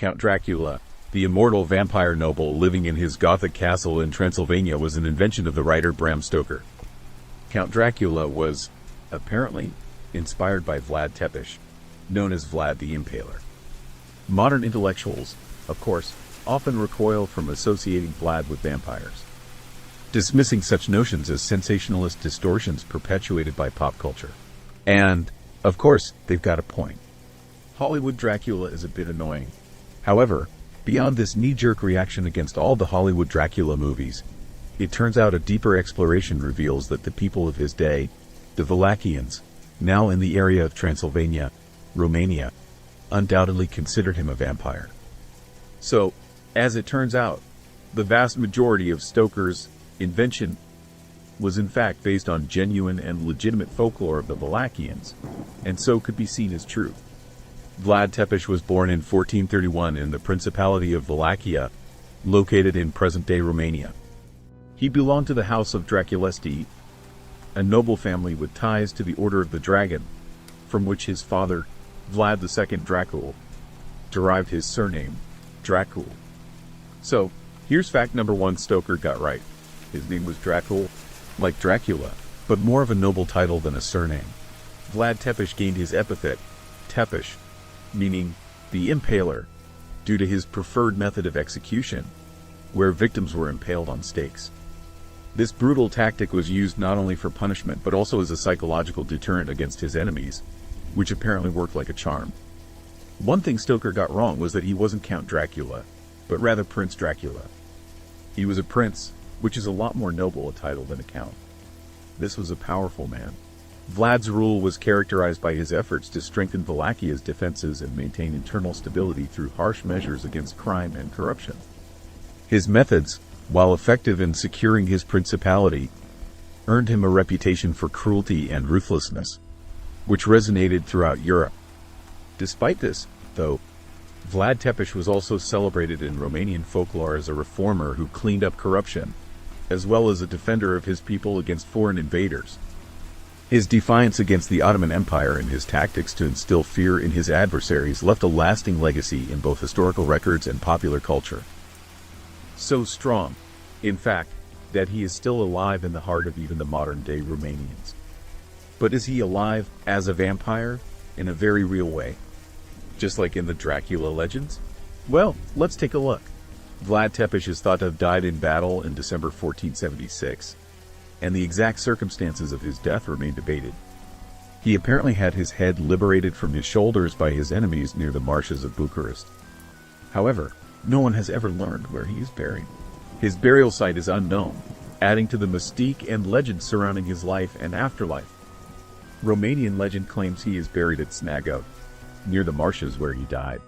Count Dracula, the immortal vampire noble living in his Gothic castle in Transylvania, was an invention of the writer Bram Stoker. Count Dracula was, apparently, inspired by Vlad Tepes, known as Vlad the Impaler. Modern intellectuals, of course, often recoil from associating Vlad with vampires, dismissing such notions as sensationalist distortions perpetuated by pop culture. And, of course, they've got a point. Hollywood Dracula is a bit annoying. However, beyond this knee-jerk reaction against all the Hollywood Dracula movies, it turns out a deeper exploration reveals that the people of his day, the Wallachians, now in the area of Transylvania, Romania, undoubtedly considered him a vampire. So, as it turns out, the vast majority of Stoker's invention was in fact based on genuine and legitimate folklore of the Wallachians, and so could be seen as true. Vlad Tepes was born in 1431 in the Principality of Wallachia, located in present-day Romania. He belonged to the House of Draculesti, a noble family with ties to the Order of the Dragon, from which his father, Vlad II Dracul, derived his surname, Dracul. So, here's fact number 1 Stoker got right. His name was Dracul, like Dracula, but more of a noble title than a surname. Vlad Tepes gained his epithet, Tepes, meaning the impaler, due to his preferred method of execution, where victims were impaled on stakes. This brutal tactic was used not only for punishment but also as a psychological deterrent against his enemies, which apparently worked like a charm. One thing Stoker got wrong was that he wasn't Count Dracula, but rather Prince Dracula. He was a prince, which is a lot more noble a title than a count. This was a powerful man. Vlad's rule was characterized by his efforts to strengthen Wallachia's defenses and maintain internal stability through harsh measures against crime and corruption. His methods, while effective in securing his principality, earned him a reputation for cruelty and ruthlessness, which resonated throughout Europe. Despite this, though, Vlad Tepes was also celebrated in Romanian folklore as a reformer who cleaned up corruption, as well as a defender of his people against foreign invaders. His defiance against the Ottoman Empire and his tactics to instill fear in his adversaries left a lasting legacy in both historical records and popular culture. So strong, in fact, that he is still alive in the heart of even the modern-day Romanians. But is he alive as a vampire in a very real way, just like in the Dracula legends? Well, let's take a look. Vlad Tepes is thought to have died in battle in December 1476, and the exact circumstances of his death remain debated. He apparently had his head liberated from his shoulders by his enemies near the marshes of Bucharest. However, no one has ever learned where he is buried. His burial site is unknown, adding to the mystique and legend surrounding his life and afterlife. Romanian legend claims he is buried at Snagov, near the marshes where he died.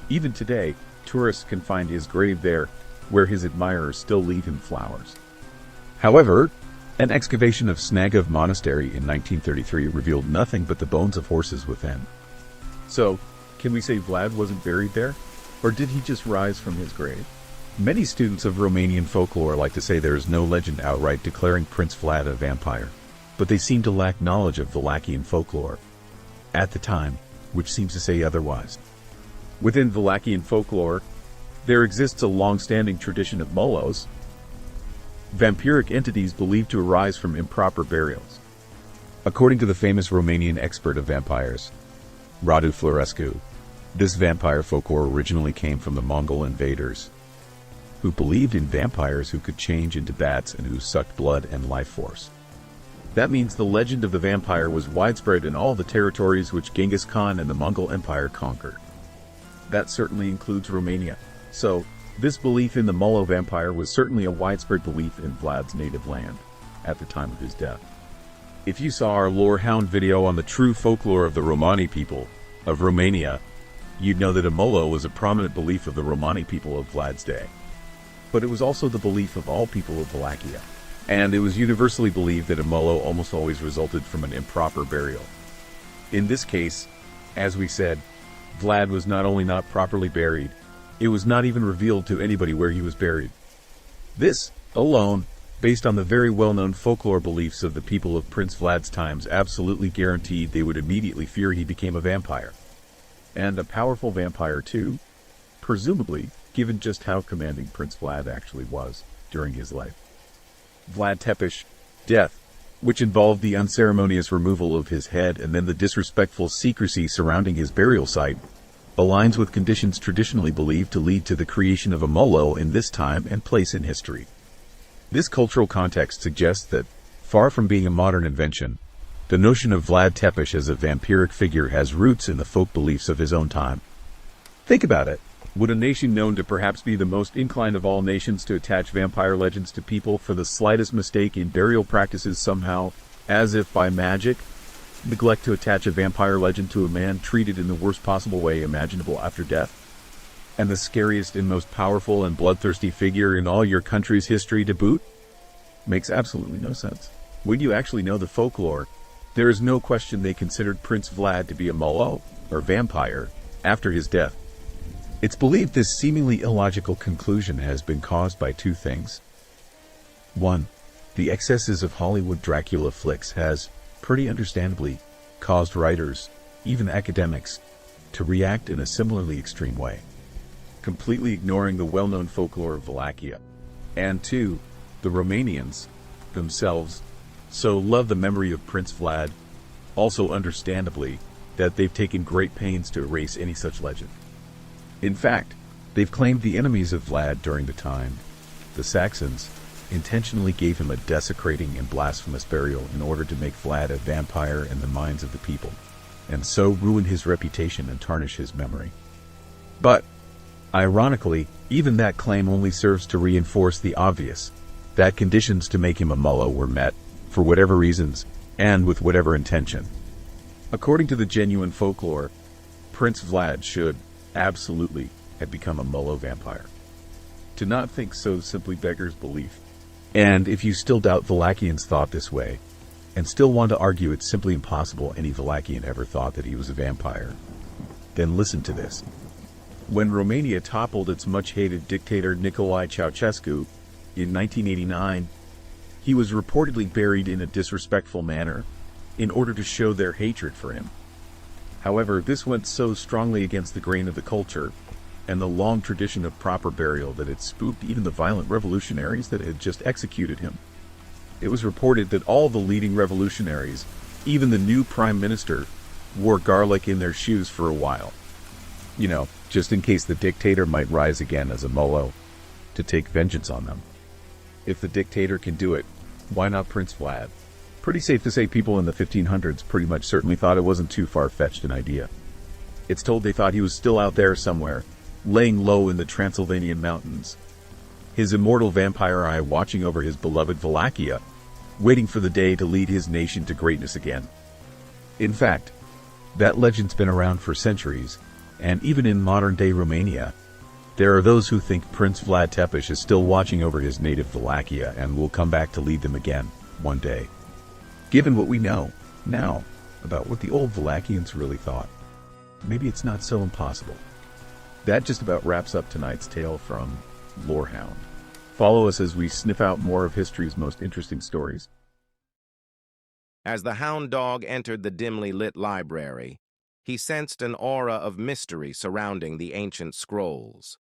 Even today, tourists can find his grave there, where his admirers still leave him flowers. However, an excavation of Snagov Monastery in 1933 revealed nothing but the bones of horses within. So, can we say Vlad wasn't buried there? Or did he just rise from his grave? Many students of Romanian folklore like to say there is no legend outright declaring Prince Vlad a vampire, but they seem to lack knowledge of Wallachian folklore at the time, which seems to say otherwise. Within Wallachian folklore, there exists a long-standing tradition of molos, vampiric entities believed to arise from improper burials. According to the famous Romanian expert of vampires, Radu Florescu, this vampire folklore originally came from the Mongol invaders, who believed in vampires who could change into bats and who sucked blood and life force. That means the legend of the vampire was widespread in all the territories which Genghis Khan and the Mongol Empire conquered. That certainly includes Romania. So, this belief in the Molo vampire was certainly a widespread belief in Vlad's native land at the time of his death. If you saw our Lorehound video on the true folklore of the Romani people of Romania, you'd know that a Molo was a prominent belief of the Romani people of Vlad's day. But it was also the belief of all people of Wallachia. And it was universally believed that a Molo almost always resulted from an improper burial. In this case, as we said, Vlad was not only not properly buried, it was not even revealed to anybody where he was buried. This, alone, based on the very well-known folklore beliefs of the people of Prince Vlad's times, absolutely guaranteed they would immediately fear he became a vampire. And a powerful vampire too. presumably given just how commanding Prince Vlad actually was during his life. Vlad Tepes' death, which involved the unceremonious removal of his head and then the disrespectful secrecy surrounding his burial site, aligns with conditions traditionally believed to lead to the creation of a Molo in this time and place in history. This cultural context suggests that, far from being a modern invention, the notion of Vlad Tepes as a vampiric figure has roots in the folk beliefs of his own time. Think about it. Would a nation known to perhaps be the most inclined of all nations to attach vampire legends to people for the slightest mistake in burial practices somehow, as if by magic, neglect to attach a vampire legend to a man treated in the worst possible way imaginable after death? And the scariest and most powerful and bloodthirsty figure in all your country's history to boot? Makes absolutely no sense. When you actually know the folklore, there is no question they considered Prince Vlad to be a Molo, or vampire, after his death. It's believed this seemingly illogical conclusion has been caused by two things. One, the excesses of Hollywood Dracula flicks has, pretty understandably, caused writers, even academics, to react in a similarly extreme way, completely ignoring the well-known folklore of Wallachia. And two, the Romanians, themselves, so love the memory of Prince Vlad, also understandably, that they've taken great pains to erase any such legend. In fact, they've claimed the enemies of Vlad during the time, the Saxons, intentionally gave him a desecrating and blasphemous burial in order to make Vlad a vampire in the minds of the people, and so ruin his reputation and tarnish his memory. But, ironically, even that claim only serves to reinforce the obvious, that conditions to make him a Molo were met, for whatever reasons, and with whatever intention. According to the genuine folklore, Prince Vlad should, absolutely, have become a Molo vampire. To not think so simply beggars belief. And if you still doubt Wallachians thought this way, and still want to argue it's simply impossible any Wallachian ever thought that he was a vampire, then listen to this. When Romania toppled its much-hated dictator Nicolae Ceausescu in 1989, he was reportedly buried in a disrespectful manner in order to show their hatred for him. However, this went so strongly against the grain of the culture and the long tradition of proper burial that it spooked even the violent revolutionaries that had just executed him. It was reported that all the leading revolutionaries, even the new prime minister, wore garlic in their shoes for a while. You know, just in case the dictator might rise again as a Molo to take vengeance on them. If the dictator can do it, why not Prince Vlad? Pretty safe to say people in the 1500s pretty much certainly thought it wasn't too far-fetched an idea. It's told they thought he was still out there somewhere, laying low in the Transylvanian mountains, his immortal vampire eye watching over his beloved Wallachia, waiting for the day to lead his nation to greatness again. In fact, that legend's been around for centuries, and even in modern-day Romania, there are those who think Prince Vlad Tepes is still watching over his native Wallachia and will come back to lead them again, one day. Given what we know now about what the old Wallachians really thought, maybe it's not so impossible. That just about wraps up tonight's tale from Lorehound. Follow us as we sniff out more of history's most interesting stories. As the hound dog entered the dimly lit library, he sensed an aura of mystery surrounding the ancient scrolls.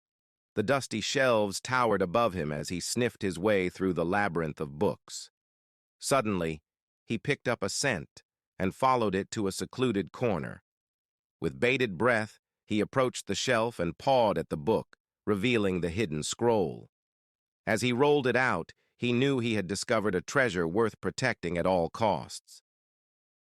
The dusty shelves towered above him as he sniffed his way through the labyrinth of books. Suddenly, he picked up a scent and followed it to a secluded corner. With bated breath, he approached the shelf and pawed at the book, revealing the hidden scroll. As he rolled it out, he knew he had discovered a treasure worth protecting at all costs.